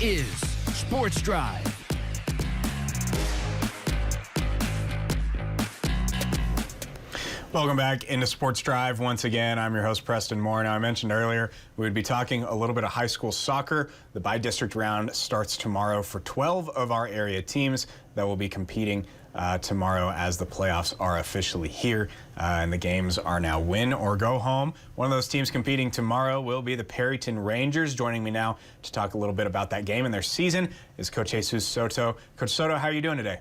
is Sports Drive. Welcome back into Sports Drive. Once again, I'm your host, Preston Moore. Now, I mentioned earlier we would be talking a little bit of high school soccer. The bi-district round starts tomorrow for 12 of our area teams that will be competing tomorrow as the playoffs are officially here. And the games are now win or go home. One of those teams competing tomorrow will be the Perryton Rangers. Joining me now to talk a little bit about that game and their season is Coach Jesus Soto. Coach Soto, how are you doing today?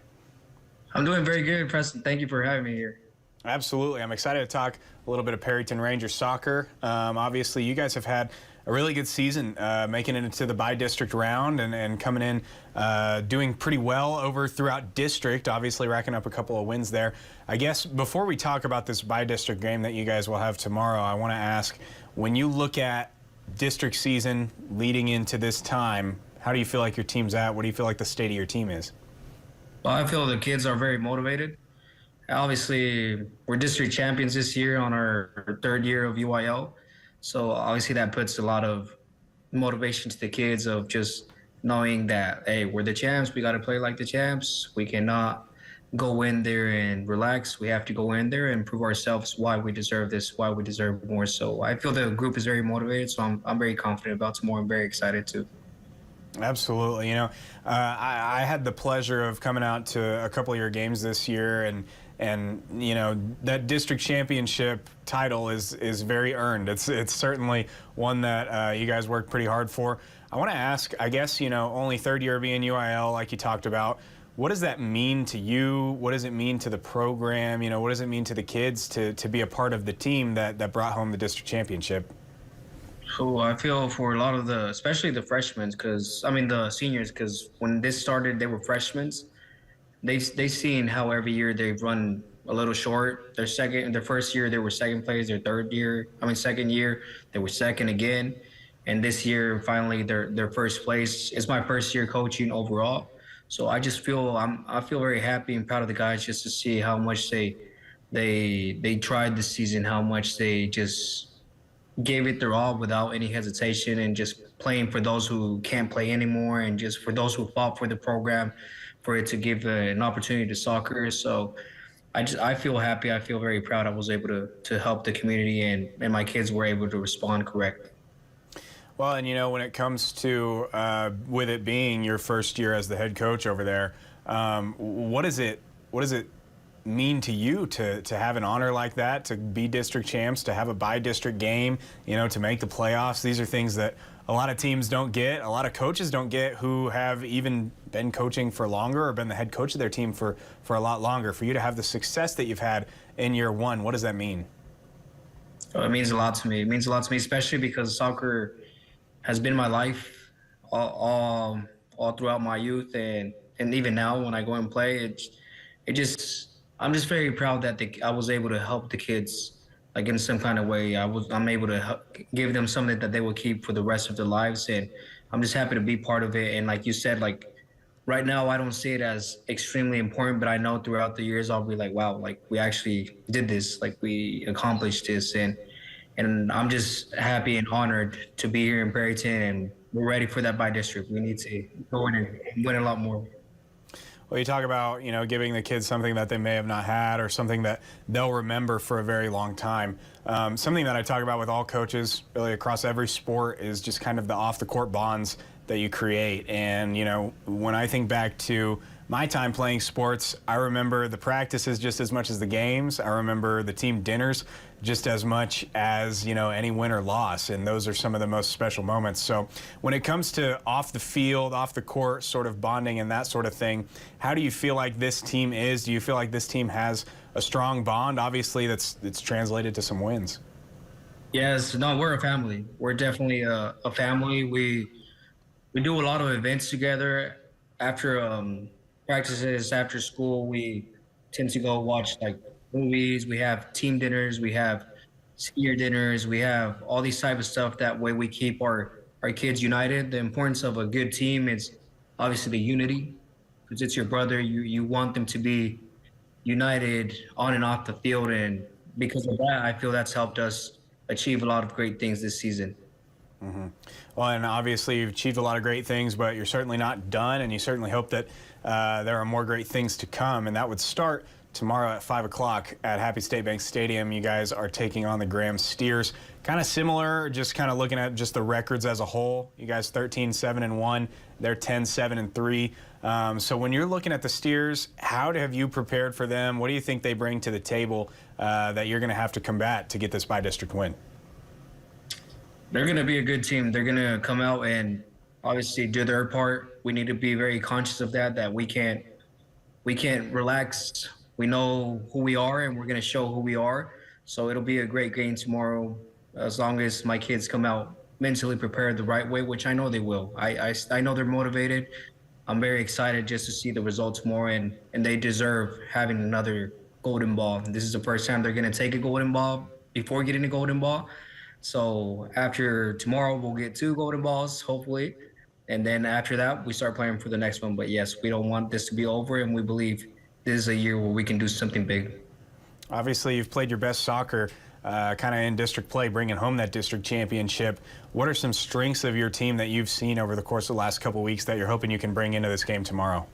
I'm doing very good, Preston. Thank you for having me here. Absolutely. I'm excited to talk a little bit of Perryton Rangers soccer. Obviously, you guys have had a really good season, making it into the bi-district round and coming in doing pretty well over throughout district, obviously racking up a couple of wins there. I guess before we talk about this bi-district game that you guys will have tomorrow, I want to ask, when you look at district season leading into this time, how do you feel like your team's at? What do you feel like the state of your team is? Well, I feel the kids are very motivated. Obviously, we're district champions this year on our third year of UIL. So obviously that puts a lot of motivation to the kids of just knowing that, hey, we're the champs. We got to play like the champs. We cannot go in there and relax. We have to go in there and prove ourselves why we deserve this, why we deserve more. So I feel the group is very motivated. So I'm very confident about tomorrow. I'm very excited too. Absolutely. You know, I had the pleasure of coming out to a couple of your games this year, and you know, that district championship title is very earned. It's certainly one that you guys worked pretty hard for. I want to ask, I guess, you know, only third year being UIL, like you talked about, what does that mean to you? What does it mean to the program? You know, what does it mean to the kids to be a part of the team that brought home the district championship? So I feel for a lot of especially the freshmen, the seniors, because when this started, they were freshmen. They've seen how every year they've run a little short. Their first year they were second place. Their second year they were second again, and this year finally their first place. It's my first year coaching overall, so I just feel I feel very happy and proud of the guys just to see how much they tried this season, how much they just gave it their all without any hesitation, and just playing for those who can't play anymore, and just for those who fought for the program, for it to give an opportunity to soccer. So I feel happy. I feel very proud I was able to help the community, and my kids were able to respond correctly. Well, and you know, when it comes to with it being your first year as the head coach over there, what does it mean to you to have an honor like that, to be district champs, to have a bi-district game, you know, to make the playoffs? These are things that a lot of teams don't get, a lot of coaches don't get, who have even been coaching for longer or been the head coach of their team for a lot longer. For you to have the success that you've had in year one, what does that mean? It means a lot to me. It means a lot to me, especially because soccer has been my life all throughout my youth, and even now when I go and play, I'm just very proud that I was able to help the kids, like in some kind of way. I'm able to give them something that they will keep for the rest of their lives, and I'm just happy to be part of it. And like you said, like right now I don't see it as extremely important, but I know throughout the years I'll be like, wow, like we actually did this, like we accomplished this, and I'm just happy and honored to be here in Perryton, and we're ready for that bi-district. We need to go in and win a lot more. Well, you talk about, you know, giving the kids something that they may have not had, or something that they'll remember for a very long time. Something that I talk about with all coaches really across every sport is just kind of the off-the-court bonds that you create. And, you know, when I think back to my time playing sports, I remember the practices just as much as the games. I remember the team dinners just as much as, you know, any win or loss. And those are some of the most special moments. So when it comes to off the field, off the court sort of bonding and that sort of thing, how do you feel like this team is? Do you feel like this team has a strong bond? Obviously, that's translated to some wins. Yes, no, we're a family. We're definitely a family. We do a lot of events together. After practices, after school, we tend to go watch like movies. We have team dinners. We have senior dinners. We have all these type of stuff. That way we keep our kids united. The importance of a good team is obviously the unity, because it's your brother. You want them to be united on and off the field, and because of that, I feel that's helped us achieve a lot of great things this season. Well, and obviously you've achieved a lot of great things, but you're certainly not done, and you certainly hope that there are more great things to come, and that would start tomorrow at 5 o'clock at Happy State Bank Stadium. You guys are taking on the Graham Steers. Kind of similar, just kind of looking at just the records as a whole. You guys 13-7-1, they're 10-7-3. So when you're looking at the Steers, how have you prepared for them? What do you think they bring to the table that you're going to have to combat to get this by-district win? They're going to be a good team. They're going to come out and obviously do their part. We need to be very conscious of that we can't relax. We know who we are, and we're going to show who we are. So it'll be a great game tomorrow, as long as my kids come out mentally prepared the right way, which I know they will. I know they're motivated. I'm very excited just to see the results tomorrow, and they deserve having another golden ball. This is the first time they're going to take a golden ball before getting a golden ball. So after tomorrow, we'll get 2 golden balls, hopefully. And then after that, we start playing for the next one. But yes, we don't want this to be over, and we believe this is a year where we can do something big. Obviously, you've played your best soccer kind of in district play, bringing home that district championship. What are some strengths of your team that you've seen over the course of the last couple of weeks that you're hoping you can bring into this game tomorrow?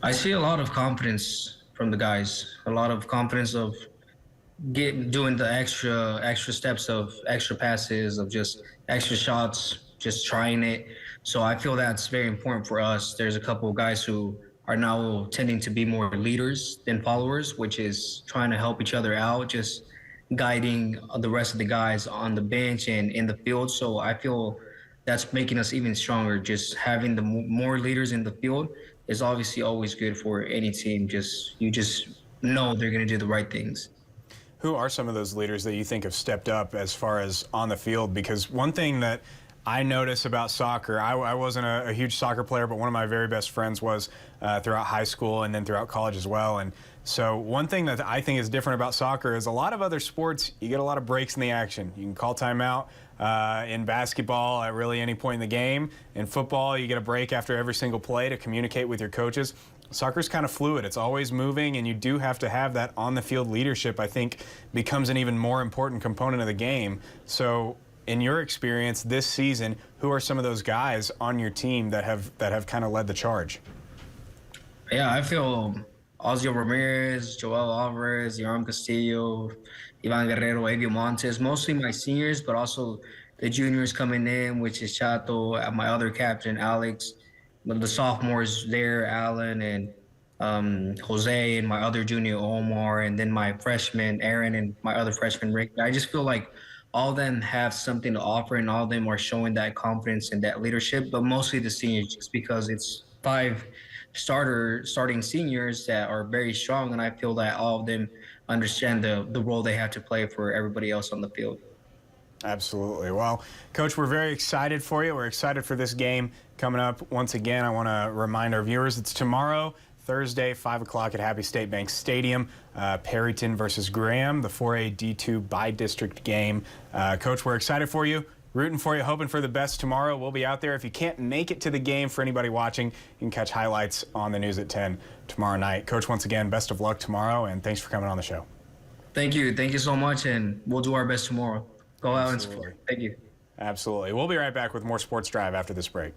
I see a lot of confidence from the guys, a lot of confidence of doing the extra steps of extra passes, of just extra shots, just trying it. So I feel that's very important for us. There's a couple of guys who are now tending to be more leaders than followers, which is trying to help each other out, just guiding the rest of the guys on the bench and in the field. So I feel that's making us even stronger. Just having the more leaders in the field is obviously always good for any team. You just know they're going to do the right things. Who are some of those leaders that you think have stepped up as far as on the field? Because one thing that I notice about soccer, I wasn't a huge soccer player, but one of my very best friends was throughout high school and then throughout college as well. And so one thing that I think is different about soccer is a lot of other sports, you get a lot of breaks in the action. You can call timeout. In basketball, at really any point in the game. In football, you get a break after every single play to communicate with your coaches. Soccer's kind of fluid. It's always moving, and you do have to have that on-the-field leadership, I think, becomes an even more important component of the game. So in your experience this season, who are some of those guys on your team that have kind of led the charge? Yeah, I feel Ozio Ramirez, Joel Alvarez, Yoram Castillo, Ivan Guerrero, Avio Montes, mostly my seniors, but also the juniors coming in, which is Chato, my other captain, Alex, the sophomores there, Alan and Jose, and my other junior, Omar, and then my freshman, Aaron, and my other freshman, Rick. I just feel like all of them have something to offer, and all of them are showing that confidence and that leadership, but mostly the seniors, just because it's 5 starting seniors that are very strong, and I feel that all of them understand the role they have to play for everybody else on the field. Absolutely. Well, Coach, we're very excited for you. We're excited for this game coming up. Once again, I want to remind our viewers it's tomorrow, Thursday, 5 o'clock at Happy State Bank Stadium. Perryton versus Graham, the 4A D2 by-district game. Coach, we're excited for you. Rooting for you, hoping for the best tomorrow. We'll be out there. If you can't make it to the game, for anybody watching, you can catch highlights on the news at 10 tomorrow night. Coach, once again, best of luck tomorrow, and thanks for coming on the show. Thank you. Thank you so much, and we'll do our best tomorrow. Go out and support. Thank you. Absolutely. We'll be right back with more Sports Drive after this break.